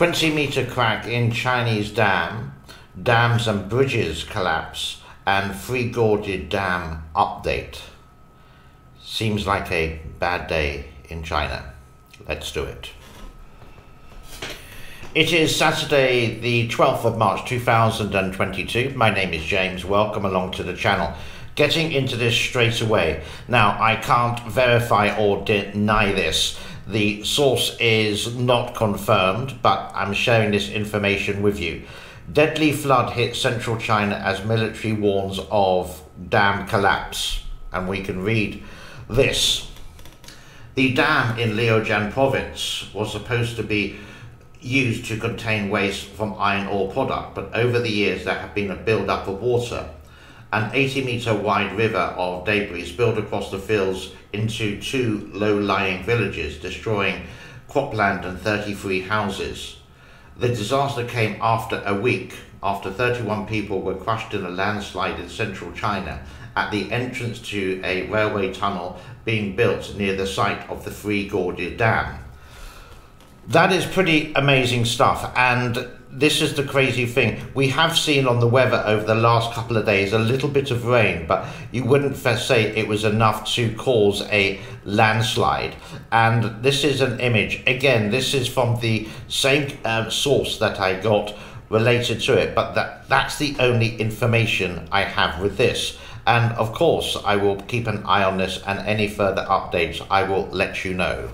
20-meter crack in Chinese dam, dams and bridges collapse, and Three Gorges Dam update. Seems like a bad day in China. Let's do it. It is Saturday, the 12th of March 2022. My name is James. Welcome along to the channel. Getting into this straight away. Now, I can't verify or deny this. The source is not confirmed, but I'm sharing this information with you. Deadly flood hit central China as military warns of dam collapse. And we can read this. The dam in Liaojiang province was supposed to be used to contain waste from iron ore product, but over the years there have been a build-up of water. An 80-meter wide river of debris spilled across the fields into two low-lying villages, destroying cropland and 33 houses. The disaster came after a week after 31 people were crushed in a landslide in central China at the entrance to a railway tunnel being built near the site of the Three Gorges Dam. That is pretty amazing stuff, and this is the crazy thing. We have seen on the weather over the last couple of days a little bit of rain, but you wouldn't say it was enough to cause a landslide. And this is an image. Again, this is from the same source that I got related to it, but that's the only information I have with this. And of course, I will keep an eye on this, and any further updates I will let you know.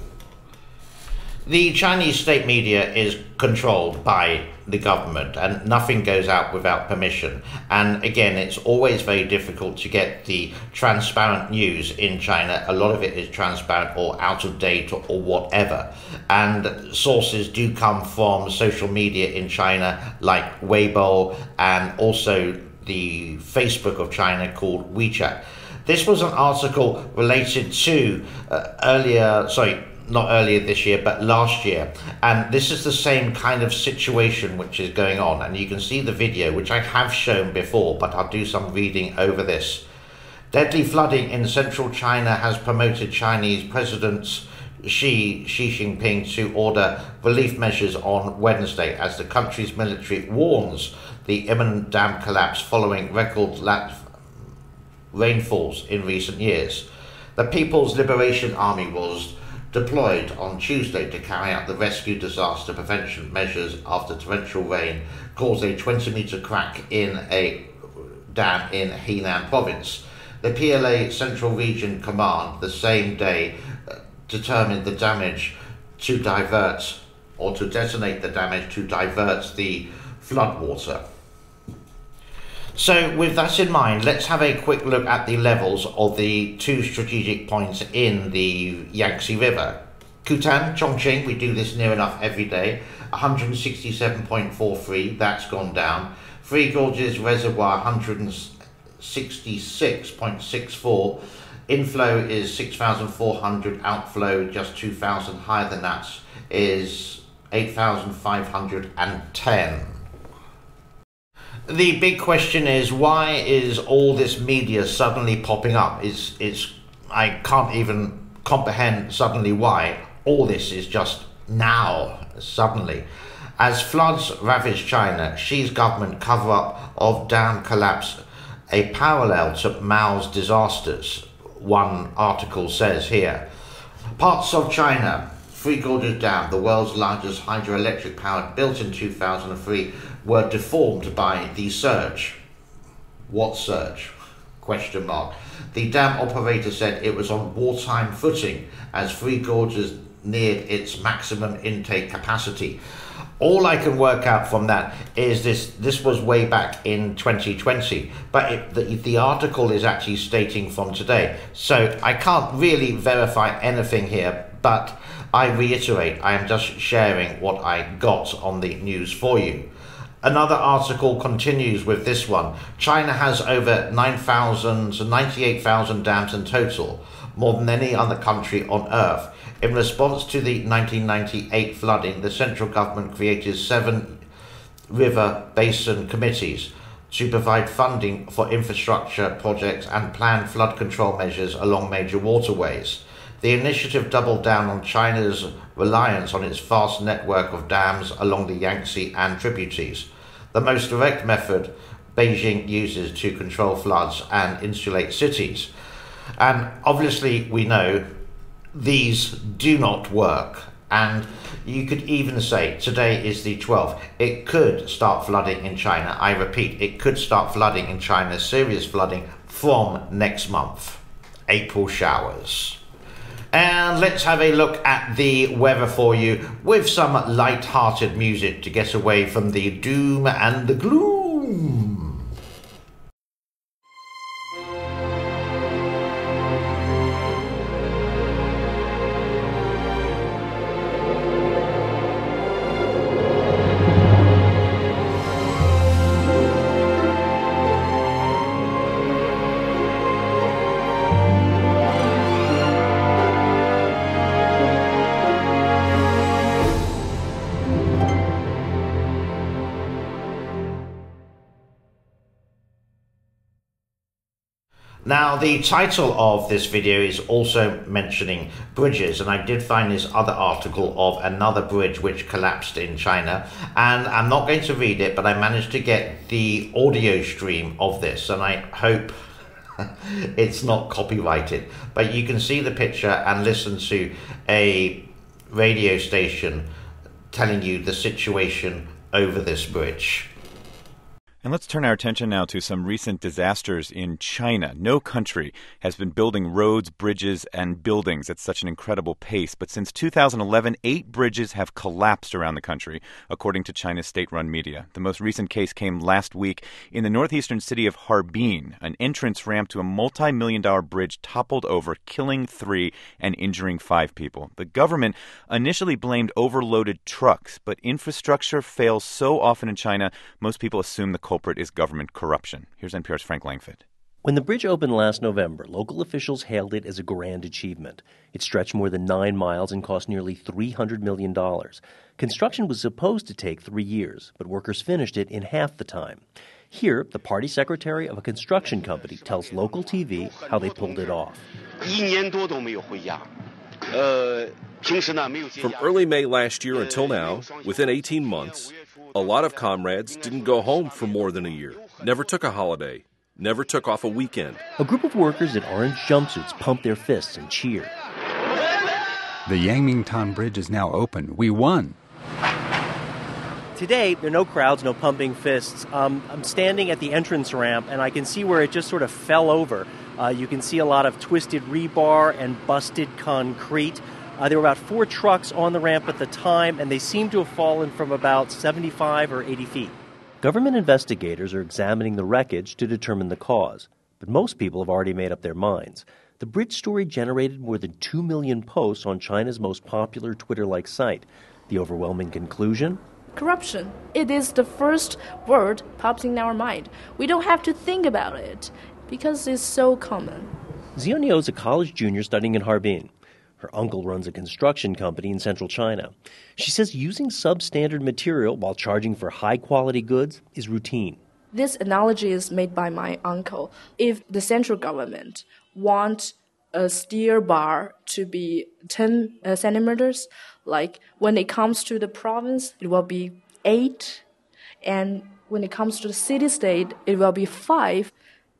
The Chinese state media is controlled by the government, and nothing goes out without permission. And again, it's always very difficult to get the transparent news in China. A lot of it is transparent or out of date or whatever. And sources do come from social media in China like Weibo and also the Facebook of China called WeChat. This was an article related to not earlier this year, but last year. And this is the same kind of situation which is going on. And you can see the video, which I have shown before, but I'll do some reading over this. Deadly flooding in central China has promoted Chinese President Xi Jinping to order relief measures on Wednesday as the country's military warns the imminent dam collapse following record rainfalls in recent years. The People's Liberation Army was deployed on Tuesday to carry out the rescue disaster prevention measures after torrential rain caused a 20-meter crack in a dam in Henan province. The PLA Central Region Command the same day determined the damage to divert, or to designate the damage to divert the floodwater. So with that in mind, let's have a quick look at the levels of the two strategic points in the Yangtze River. Kutan, Chongqing, we do this near enough every day, 167.43, that's gone down. Three Gorges Reservoir, 166.64. Inflow is 6,400, outflow just 2,000, higher than that is 8,510. The big question is, why is all this media suddenly popping up? I can't even comprehend suddenly why all this is just now, suddenly. As floods ravage China, Xi's government cover-up of dam collapse, a parallel to Mao's disasters, one article says here. Parts of China, Three Gorges Dam, the world's largest hydroelectric power built in 2003, were deformed by the surge. What surge? Question mark. The dam operator said it was on wartime footing as Three Gorges neared its maximum intake capacity. All I can work out from that is this was way back in 2020, but the article is actually stating from today. So I can't really verify anything here, but I reiterate, I am just sharing what I got on the news for you. Another article continues with this one. China has over 98,000 dams in total, more than any other country on earth. In response to the 1998 flooding, the central government created 7 river basin committees to provide funding for infrastructure projects and plan flood control measures along major waterways. The initiative doubled down on China's reliance on its vast network of dams along the Yangtze and tributaries, the most direct method Beijing uses to control floods and insulate cities. And obviously we know these do not work. And you could even say today is the 12th. It could start flooding in China. I repeat, it could start flooding in China, serious flooding, from next month. April showers. And let's have a look at the weather for you with some light-hearted music to get away from the doom and the gloom. Now, the title of this video is also mentioning bridges, and I did find this other article of another bridge which collapsed in China, and I'm not going to read it, but I managed to get the audio stream of this, and I hope it's not copyrighted, but you can see the picture and listen to a radio station telling you the situation over this bridge. And let's turn our attention now to some recent disasters in China. No country has been building roads, bridges, and buildings at such an incredible pace. But since 2011, 8 bridges have collapsed around the country, according to China's state-run media. The most recent case came last week in the northeastern city of Harbin. An entrance ramp to a multi-million-dollar bridge toppled over, killing 3 and injuring 5 people. The government initially blamed overloaded trucks, but infrastructure fails so often in China, most people assume the culprit is government corruption. Here's NPR's Frank Langford. When the bridge opened last November, local officials hailed it as a grand achievement. It stretched more than 9 miles and cost nearly $300 million. Construction was supposed to take 3 years, but workers finished it in half the time. Here, the party secretary of a construction company tells local TV how they pulled it off. From early May last year until now, within 18 months, a lot of comrades didn't go home for more than a year, never took a holiday, never took off a weekend. A group of workers in orange jumpsuits pump their fists and cheer. The Yangmingtan Bridge is now open. We won. Today, there are no crowds, no pumping fists. I'm standing at the entrance ramp, and I can see where it just sort of fell over. You can see a lot of twisted rebar and busted concrete. There were about 4 trucks on the ramp at the time, and they seem to have fallen from about 75 or 80 feet. Government investigators are examining the wreckage to determine the cause, but most people have already made up their minds. The bridge story generated more than 2 million posts on China's most popular Twitter-like site. The overwhelming conclusion? Corruption. It is the first word pops in our mind. We don't have to think about it because it's so common. Xiao is a college junior studying in Harbin. Her uncle runs a construction company in central China. She says using substandard material while charging for high-quality goods is routine. This analogy is made by my uncle. If the central government wants a steel bar to be 10 centimeters, like when it comes to the province, it will be 8. And when it comes to the city-state, it will be 5.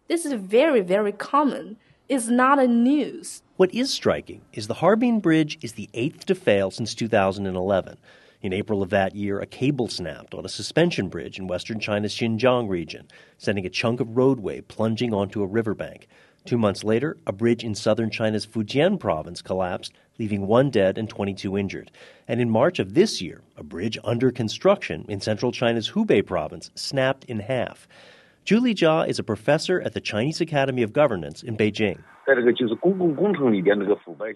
This is very, very common. It's not a news. What is striking is the Harbin Bridge is the 8th to fail since 2011. In April of that year, a cable snapped on a suspension bridge in western China's Xinjiang region, sending a chunk of roadway plunging onto a riverbank. 2 months later, a bridge in southern China's Fujian province collapsed, leaving 1 dead and 22 injured. And in March of this year, a bridge under construction in central China's Hubei province snapped in half. Julie Jia is a professor at the Chinese Academy of Governance in Beijing.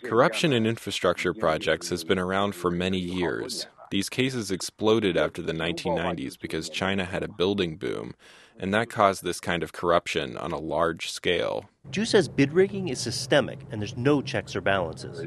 Corruption in infrastructure projects has been around for many years. These cases exploded after the 1990s because China had a building boom, and that caused this kind of corruption on a large scale. Zhu says bid rigging is systemic and there's no checks or balances.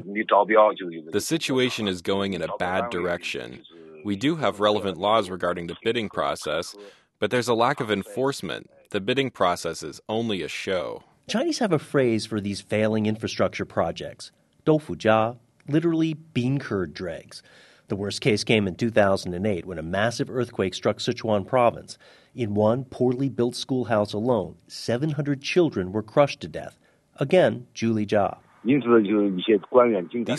The situation is going in a bad direction. We do have relevant laws regarding the bidding process, but there's a lack of enforcement. The bidding process is only a show. Chinese have a phrase for these failing infrastructure projects, tofu jia, literally bean curd dregs. The worst case came in 2008 when a massive earthquake struck Sichuan province. In one poorly built schoolhouse alone, 700 children were crushed to death. Again, Julie Jia. These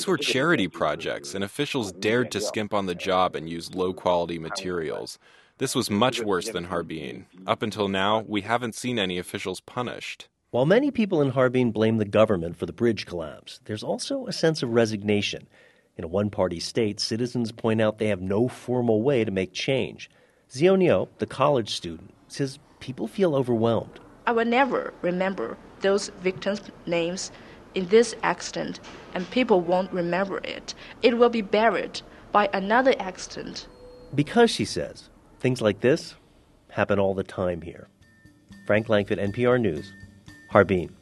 were charity projects, and officials dared to skimp on the job and use low-quality materials. This was much worse than Harbin. Up until now, we haven't seen any officials punished. While many people in Harbin blame the government for the bridge collapse, there's also a sense of resignation. In a one-party state, citizens point out they have no formal way to make change. Zionio, the college student, says people feel overwhelmed. I will never remember those victims' names in this accident, and people won't remember it. It will be buried by another accident. Because, she says, things like this happen all the time here. Frank Langford, NPR News, Harbin.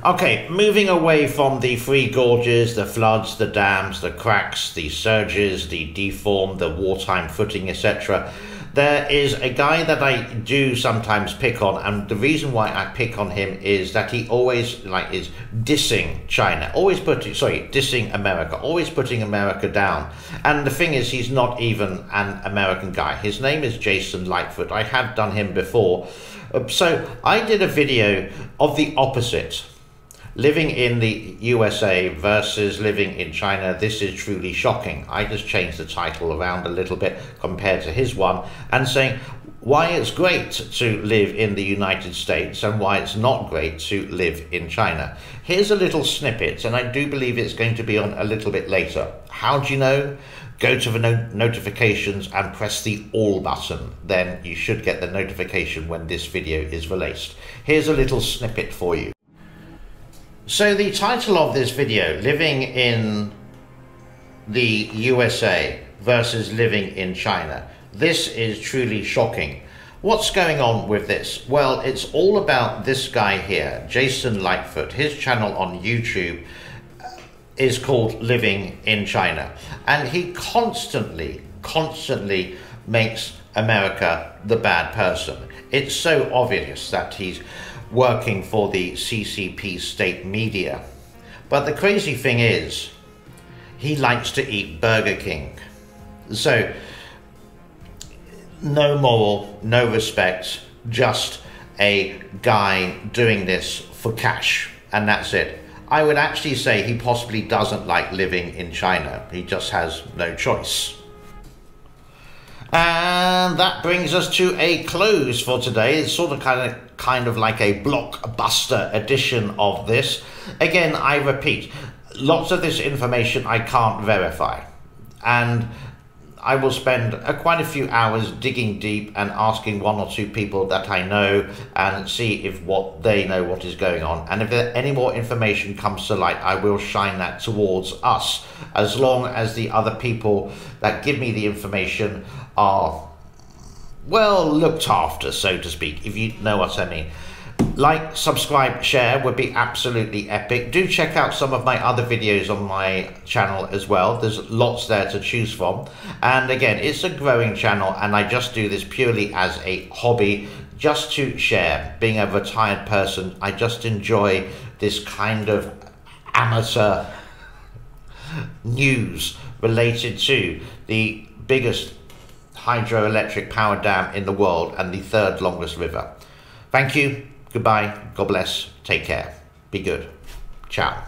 Okay, moving away from the three gorges, the floods, the dams, the cracks, the surges, the deformed, the wartime footing, etc. There is a guy that I do sometimes pick on, and the reason why I pick on him is that he always is dissing China, dissing America, always putting America down. And the thing is, he's not even an American guy. His name is Jason Lightfoot. I have done him before. So I did a video of the opposite. Living in the USA versus living in China, this is truly shocking. I just changed the title around a little bit compared to his one and saying why it's great to live in the United States and why it's not great to live in China. Here's a little snippet, and I do believe it's going to be on a little bit later. How do you know? Go to the notifications and press the all button. Then you should get the notification when this video is released. Here's a little snippet for you. So the title of this video, living in the USA versus living in China. This is truly shocking. What's going on with this? Well, it's all about this guy here, Jason Lightfoot. His channel on YouTube is called Living in China. And he constantly makes America the bad person. It's so obvious that he's working for the CCP state media. But the crazy thing is, he likes to eat Burger King. So, no moral, no respect, just a guy doing this for cash, and that's it. I would actually say he possibly doesn't like living in China. He just has no choice. And that brings us to a close for today. It's sort of kind of like a blockbuster edition of this. Again, I repeat, lots of this information I can't verify. And I will spend quite a few hours digging deep and asking one or two people that I know and see if what they know what is going on. And if any more information comes to light, I will shine that towards us, as long as the other people that give me the information are, well, looked after, so to speak, if you know what I mean. Like, subscribe, share would be absolutely epic. Do check out some of my other videos on my channel as well. There's lots there to choose from. And again, it's a growing channel, and I just do this purely as a hobby, just to share. Being a retired person, I just enjoy this kind of amateur news related to the biggest hydroelectric power dam in the world and the third longest river. Thank you. Goodbye. God bless. Take care. Be good. Ciao.